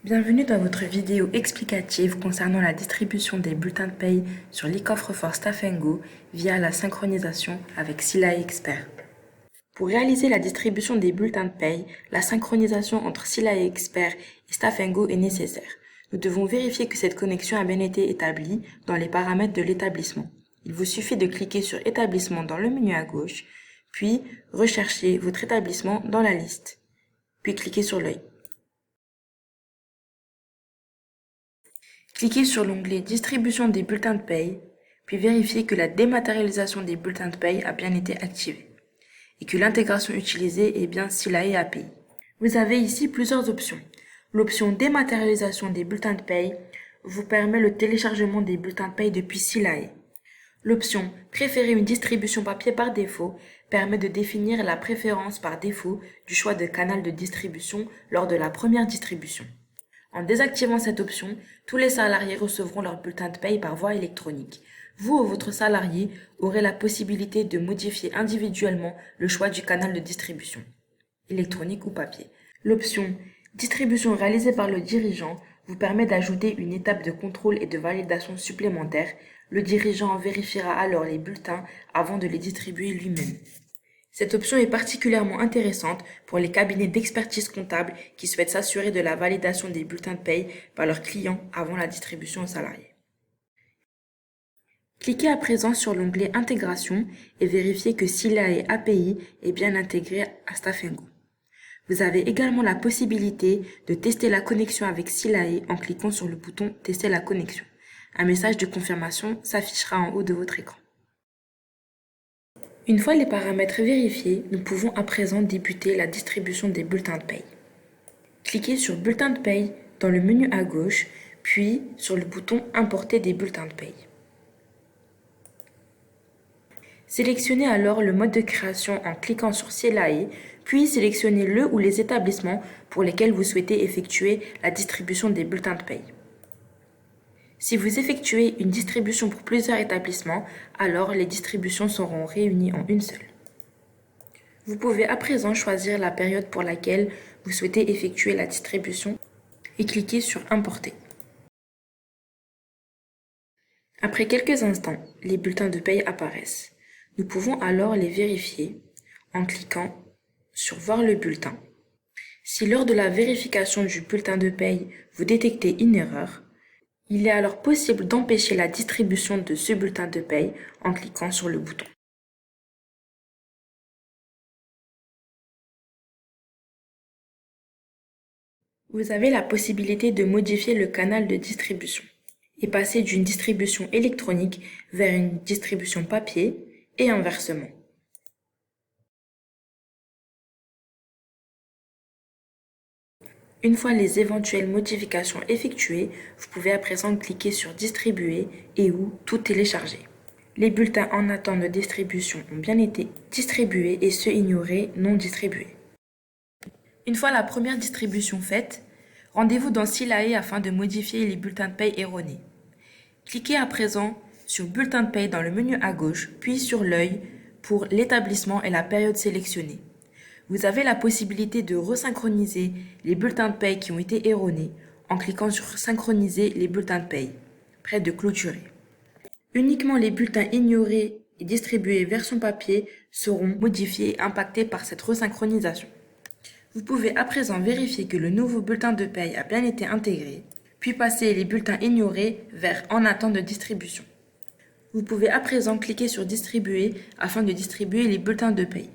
Bienvenue dans votre vidéo explicative concernant la distribution des bulletins de paye sur l'e-coffre-fort Staff & Go via la synchronisation avec Silae Expert. Pour réaliser la distribution des bulletins de paye, la synchronisation entre Silae Expert et Staff & Go est nécessaire. Nous devons vérifier que cette connexion a bien été établie dans les paramètres de l'établissement. Il vous suffit de cliquer sur Établissement dans le menu à gauche, puis rechercher votre établissement dans la liste, puis cliquez sur l'œil. Cliquez sur l'onglet Distribution des bulletins de paye, puis vérifiez que la dématérialisation des bulletins de paye a bien été activée et que l'intégration utilisée est bien Silae API. Vous avez ici plusieurs options. L'option Dématérialisation des bulletins de paye vous permet le téléchargement des bulletins de paye depuis Silae. L'option Préférer une distribution papier par défaut permet de définir la préférence par défaut du choix de canal de distribution lors de la première distribution. En désactivant cette option, tous les salariés recevront leur bulletin de paye par voie électronique. Vous ou votre salarié aurez la possibilité de modifier individuellement le choix du canal de distribution, électronique ou papier. L'option Distribution réalisée par le dirigeant vous permet d'ajouter une étape de contrôle et de validation supplémentaire. Le dirigeant vérifiera alors les bulletins avant de les distribuer lui-même. Cette option est particulièrement intéressante pour les cabinets d'expertise comptable qui souhaitent s'assurer de la validation des bulletins de paye par leurs clients avant la distribution aux salariés. Cliquez à présent sur l'onglet Intégration et vérifiez que Silae API est bien intégré à Staff & Go. Vous avez également la possibilité de tester la connexion avec Silae en cliquant sur le bouton Tester la connexion. Un message de confirmation s'affichera en haut de votre écran. Une fois les paramètres vérifiés, nous pouvons à présent débuter la distribution des bulletins de paye. Cliquez sur Bulletin de paye dans le menu à gauche, puis sur le bouton Importer des bulletins de paye. Sélectionnez alors le mode de création en cliquant sur Silae, puis sélectionnez le ou les établissements pour lesquels vous souhaitez effectuer la distribution des bulletins de paye. Si vous effectuez une distribution pour plusieurs établissements, alors les distributions seront réunies en une seule. Vous pouvez à présent choisir la période pour laquelle vous souhaitez effectuer la distribution et cliquer sur Importer. Après quelques instants, les bulletins de paye apparaissent. Nous pouvons alors les vérifier en cliquant sur Voir le bulletin. Si lors de la vérification du bulletin de paye, vous détectez une erreur, il est alors possible d'empêcher la distribution de ce bulletin de paye en cliquant sur le bouton. Vous avez la possibilité de modifier le canal de distribution et passer d'une distribution électronique vers une distribution papier et inversement. Une fois les éventuelles modifications effectuées, vous pouvez à présent cliquer sur Distribuer et ou Tout télécharger. Les bulletins en attente de distribution ont bien été distribués et ceux ignorés non distribués. Une fois la première distribution faite, rendez-vous dans Silae afin de modifier les bulletins de paye erronés. Cliquez à présent sur Bulletin de paye dans le menu à gauche, puis sur l'œil pour l'établissement et la période sélectionnée. Vous avez la possibilité de resynchroniser les bulletins de paye qui ont été erronés en cliquant sur Synchroniser les bulletins de paye, près de clôturer. Uniquement les bulletins ignorés et distribués version papier seront modifiés et impactés par cette resynchronisation. Vous pouvez à présent vérifier que le nouveau bulletin de paye a bien été intégré, puis passer les bulletins ignorés vers En attente de distribution. Vous pouvez à présent cliquer sur Distribuer afin de distribuer les bulletins de paye.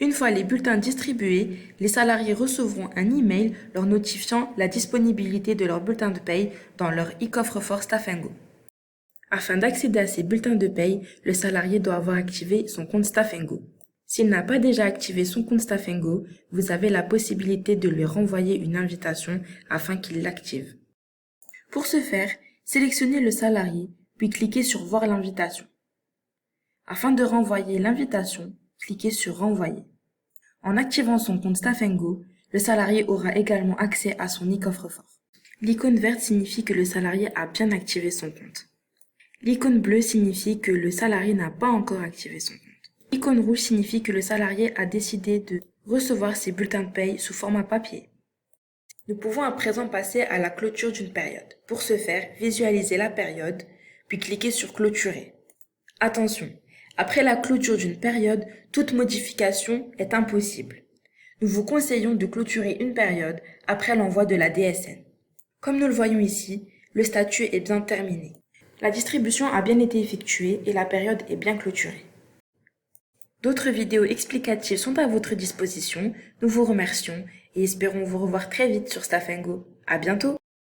Une fois les bulletins distribués, les salariés recevront un email leur notifiant la disponibilité de leur bulletin de paye dans leur e-coffre-fort Staff & Go. Afin d'accéder à ces bulletins de paye, le salarié doit avoir activé son compte Staff & Go. S'il n'a pas déjà activé son compte Staff & Go, vous avez la possibilité de lui renvoyer une invitation afin qu'il l'active. Pour ce faire, sélectionnez le salarié, puis cliquez sur Voir l'invitation. Afin de renvoyer l'invitation, cliquez sur Renvoyer. En activant son compte Staff & Go, le salarié aura également accès à son e-coffre-fort. L'icône verte signifie que le salarié a bien activé son compte. L'icône bleue signifie que le salarié n'a pas encore activé son compte. L'icône rouge signifie que le salarié a décidé de recevoir ses bulletins de paye sous format papier. Nous pouvons à présent passer à la clôture d'une période. Pour ce faire, visualisez la période, puis cliquez sur Clôturer. Attention, après la clôture d'une période, toute modification est impossible. Nous vous conseillons de clôturer une période après l'envoi de la DSN. Comme nous le voyons ici, le statut est bien terminé. La distribution a bien été effectuée et la période est bien clôturée. D'autres vidéos explicatives sont à votre disposition. Nous vous remercions et espérons vous revoir très vite sur Staff & Go. À bientôt!